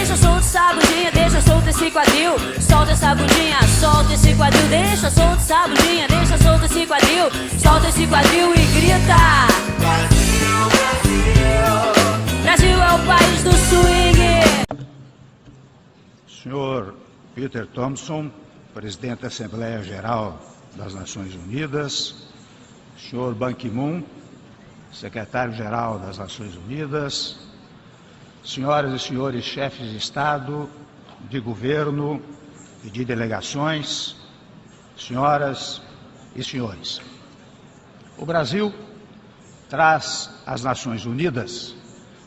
Deixa solto essa bundinha, deixa solto esse quadril. Solta essa bundinha, solta esse quadril. Deixa solto essa bundinha, deixa solto esse quadril. Solta esse quadril e grita: Brasil, Brasil. Brasil é o país do swing. Senhor Peter Thompson, presidente da Assembleia Geral das Nações Unidas, senhor Ban Ki-moon, secretário-geral das Nações Unidas, senhoras e senhores chefes de Estado, de governo e de delegações, senhoras e senhores. O Brasil traz às Nações Unidas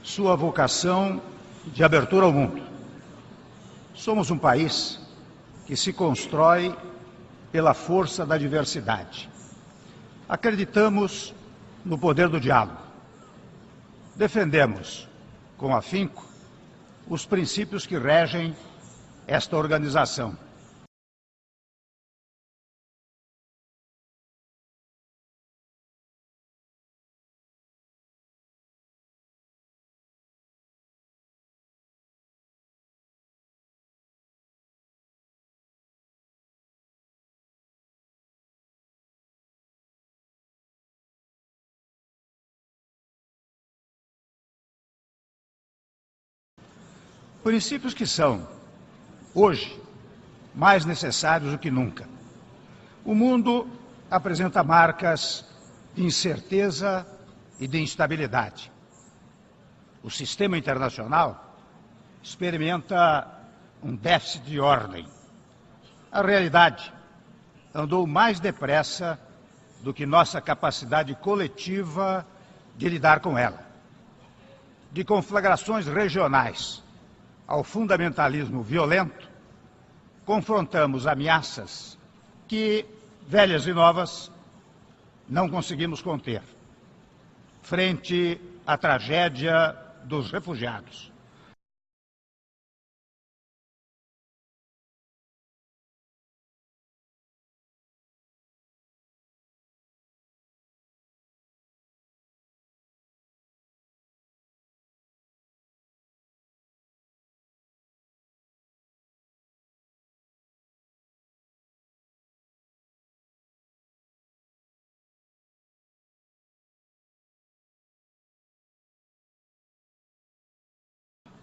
sua vocação de abertura ao mundo. Somos um país que se constrói pela força da diversidade. Acreditamos no poder do diálogo. Defendemos, com afinco, os princípios que regem esta organização. Princípios que são, hoje, mais necessários do que nunca. O mundo apresenta marcas de incerteza e de instabilidade. O sistema internacional experimenta um déficit de ordem. A realidade andou mais depressa do que nossa capacidade coletiva de lidar com ela. De conflagrações regionais ao fundamentalismo violento, confrontamos ameaças que, velhas e novas, não conseguimos conter. Frente à tragédia dos refugiados.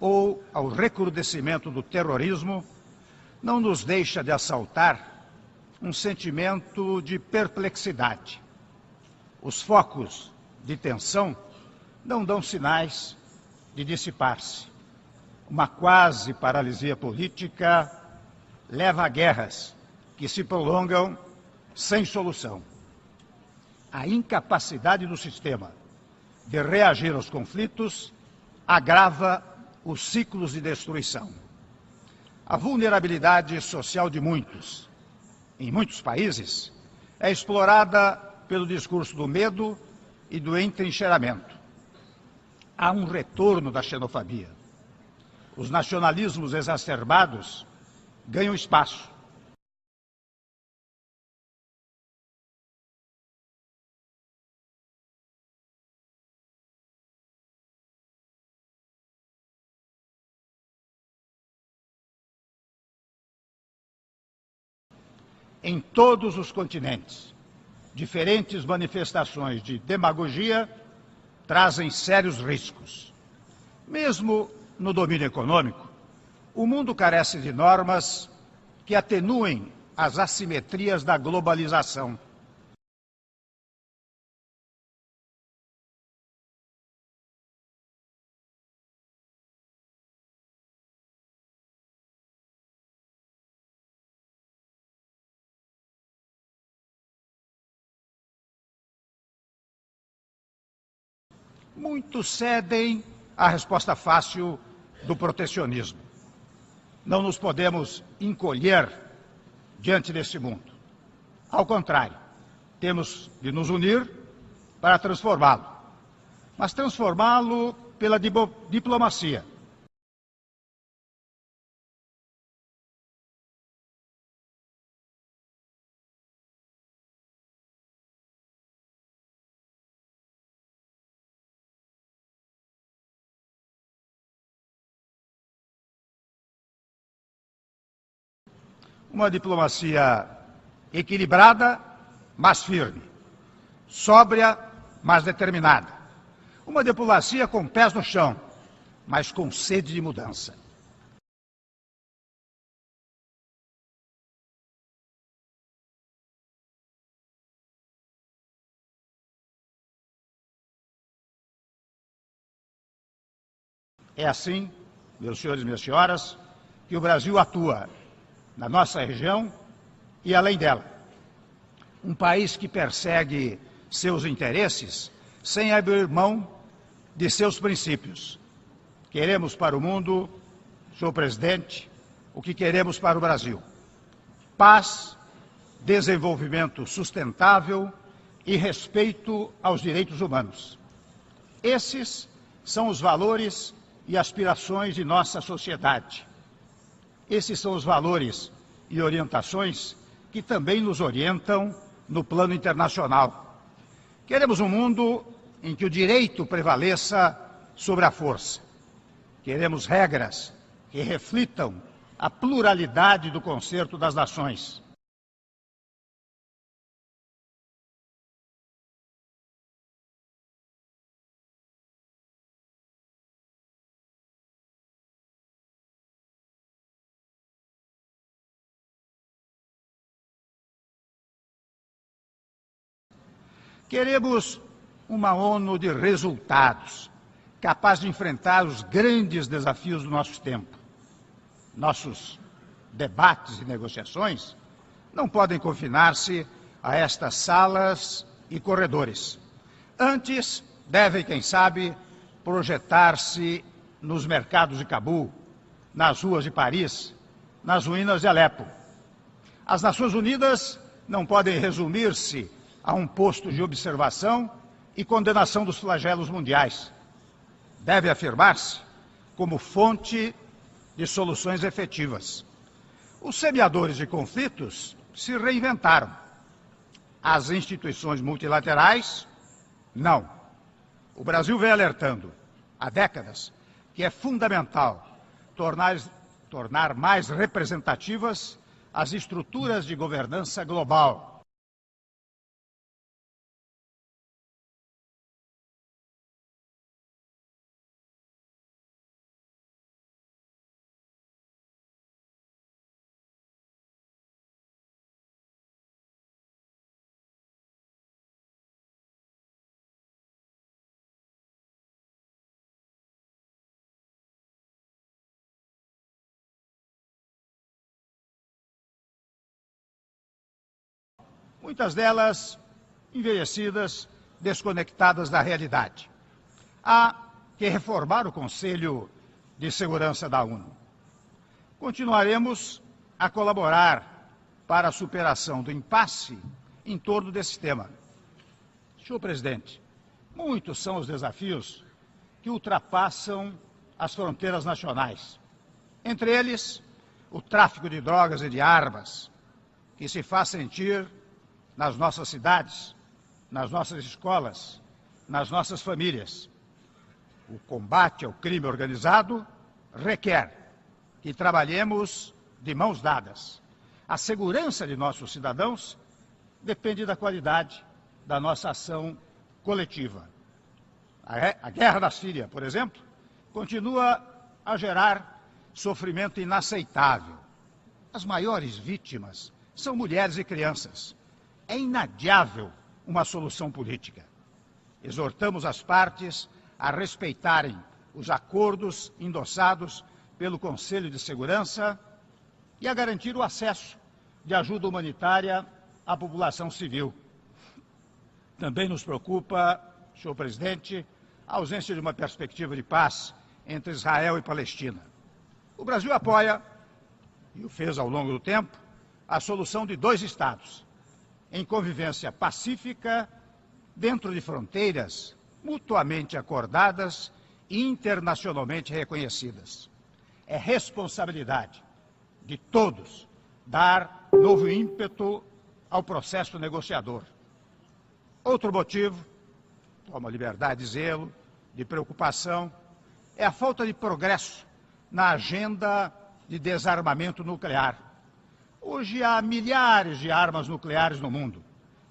Ou ao recrudescimento do terrorismo, não nos deixa de assaltar um sentimento de perplexidade. Os focos de tensão não dão sinais de dissipar-se. Uma quase paralisia política leva a guerras que se prolongam sem solução. A incapacidade do sistema de reagir aos conflitos agrava os ciclos de destruição. A vulnerabilidade social de muitos, em muitos países, é explorada pelo discurso do medo e do entrincheiramento. Há um retorno da xenofobia. Os nacionalismos exacerbados ganham espaço. Em todos os continentes, diferentes manifestações de demagogia trazem sérios riscos. Mesmo no domínio econômico, o mundo carece de normas que atenuem as assimetrias da globalização. Muitos cedem à resposta fácil do protecionismo. Não nos podemos encolher diante desse mundo. Ao contrário, temos de nos unir para transformá-lo. Mas transformá-lo pela diplomacia. uma diplomacia equilibrada, mas firme, sóbria, mas determinada, uma diplomacia com pés no chão, mas com sede de mudança. É assim, meus senhores e minhas senhoras, que o Brasil atua na nossa região e além dela. Um país que persegue seus interesses sem abrir mão de seus princípios. Queremos para o mundo, senhor presidente, o que queremos para o Brasil: paz, desenvolvimento sustentável e respeito aos direitos humanos. Esses são os valores e aspirações de nossa sociedade. Esses são os valores e orientações que também nos orientam no plano internacional. Queremos um mundo em que o direito prevaleça sobre a força. Queremos regras que reflitam a pluralidade do concerto das nações. Queremos uma ONU de resultados, capaz de enfrentar os grandes desafios do nosso tempo. Nossos debates e negociações não podem confinar-se a estas salas e corredores. Antes, devem, quem sabe, projetar-se nos mercados de Cabul, nas ruas de Paris, nas ruínas de Alepo. As Nações Unidas não podem resumir-se a um posto de observação e condenação dos flagelos mundiais. Deve afirmar-se como fonte de soluções efetivas. Os semeadores de conflitos se reinventaram. As instituições multilaterais, não. O Brasil vem alertando há décadas que é fundamental tornar mais representativas as estruturas de governança global. Muitas delas envelhecidas, desconectadas da realidade. Há que reformar o Conselho de Segurança da ONU. Continuaremos a colaborar para a superação do impasse em torno desse tema. Senhor presidente, muitos são os desafios que ultrapassam as fronteiras nacionais. Entre eles, o tráfico de drogas e de armas, que se faz sentir nas nossas cidades, nas nossas escolas, nas nossas famílias. O combate ao crime organizado requer que trabalhemos de mãos dadas. A segurança de nossos cidadãos depende da qualidade da nossa ação coletiva. A guerra da Síria, por exemplo, continua a gerar sofrimento inaceitável. As maiores vítimas são mulheres e crianças. É inadiável uma solução política. Exortamos as partes a respeitarem os acordos endossados pelo Conselho de Segurança e a garantir o acesso de ajuda humanitária à população civil. Também nos preocupa, senhor presidente, a ausência de uma perspectiva de paz entre Israel e Palestina. O Brasil apoia, e o fez ao longo do tempo, a solução de 2 estados, em convivência pacífica, dentro de fronteiras mutuamente acordadas e internacionalmente reconhecidas. É responsabilidade de todos dar novo ímpeto ao processo negociador. Outro motivo, tomo a liberdade de dizê-lo, de preocupação, é a falta de progresso na agenda de desarmamento nuclear. Hoje há milhares de armas nucleares no mundo.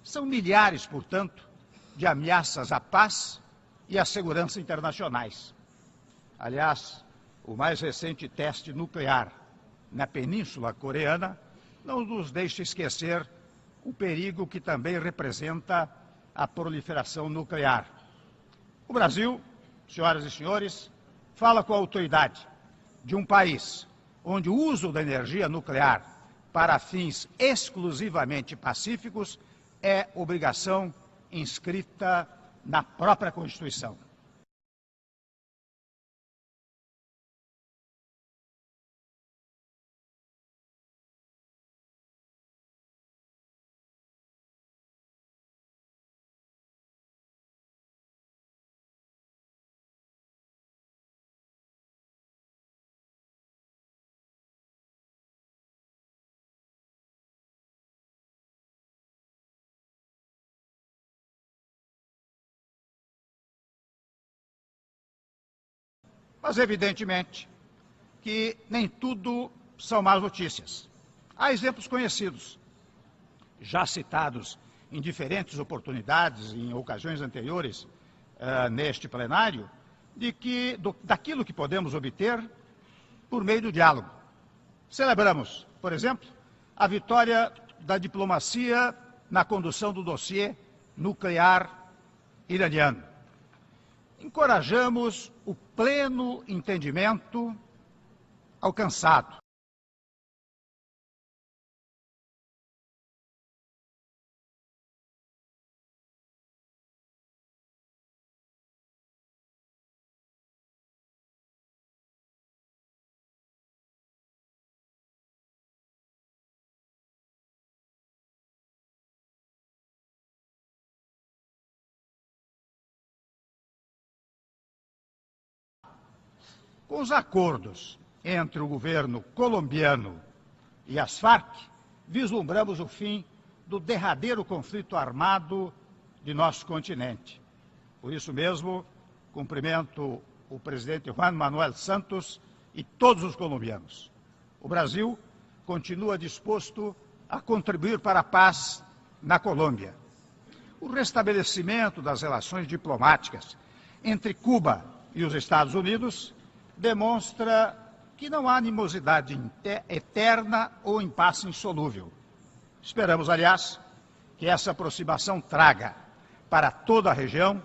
São milhares, portanto, de ameaças à paz e à segurança internacionais. Aliás, o mais recente teste nuclear na Península Coreana não nos deixa esquecer o perigo que também representa a proliferação nuclear. O Brasil, senhoras e senhores, fala com a autoridade de um país onde o uso da energia nuclear para fins exclusivamente pacíficos é obrigação inscrita na própria Constituição. Mas, evidentemente, que nem tudo são más notícias. Há exemplos conhecidos, já citados em diferentes oportunidades, em ocasiões anteriores, neste plenário, daquilo que podemos obter por meio do diálogo. Celebramos, por exemplo, a vitória da diplomacia na condução do dossiê nuclear iraniano. Encorajamos o pleno entendimento alcançado. Com os acordos entre o governo colombiano e as Farc, vislumbramos o fim do derradeiro conflito armado de nosso continente. Por isso mesmo, cumprimento o presidente Juan Manuel Santos e todos os colombianos. O Brasil continua disposto a contribuir para a paz na Colômbia. O restabelecimento das relações diplomáticas entre Cuba e os Estados Unidos demonstra que não há animosidade eterna ou impasse insolúvel. Esperamos, aliás, que essa aproximação traga para toda a região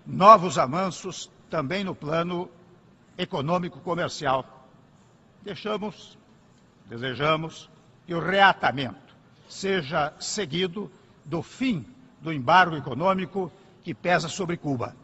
novos avanços também no plano econômico-comercial. Desejamos que o reatamento seja seguido do fim do embargo econômico que pesa sobre Cuba.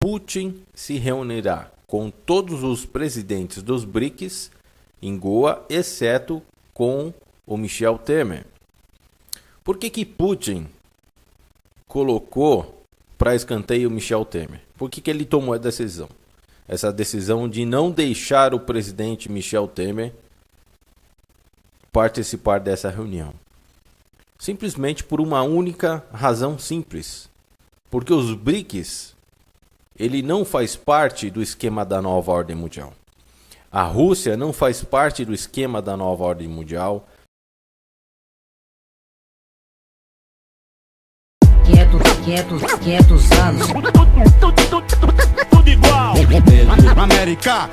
Putin se reunirá com todos os presidentes dos BRICS em Goa, exceto com o Michel Temer. Por que Putin colocou para escanteio o Michel Temer? Por que ele tomou a decisão? Essa decisão de não deixar o presidente Michel Temer participar dessa reunião. Simplesmente por uma única razão simples. Porque os BRICS, ele não faz parte do esquema da nova ordem mundial. A Rússia não faz parte do esquema da nova ordem mundial. 500 anos. Tudo igual. América.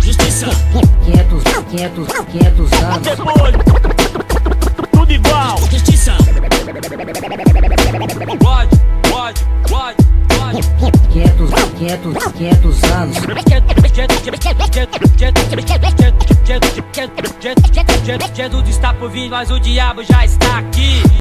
Justiça. 500 anos. Depois. Tudo igual. Justiça. Pode. 500 anos. Tudo está por vir, mas o diabo já está aqui.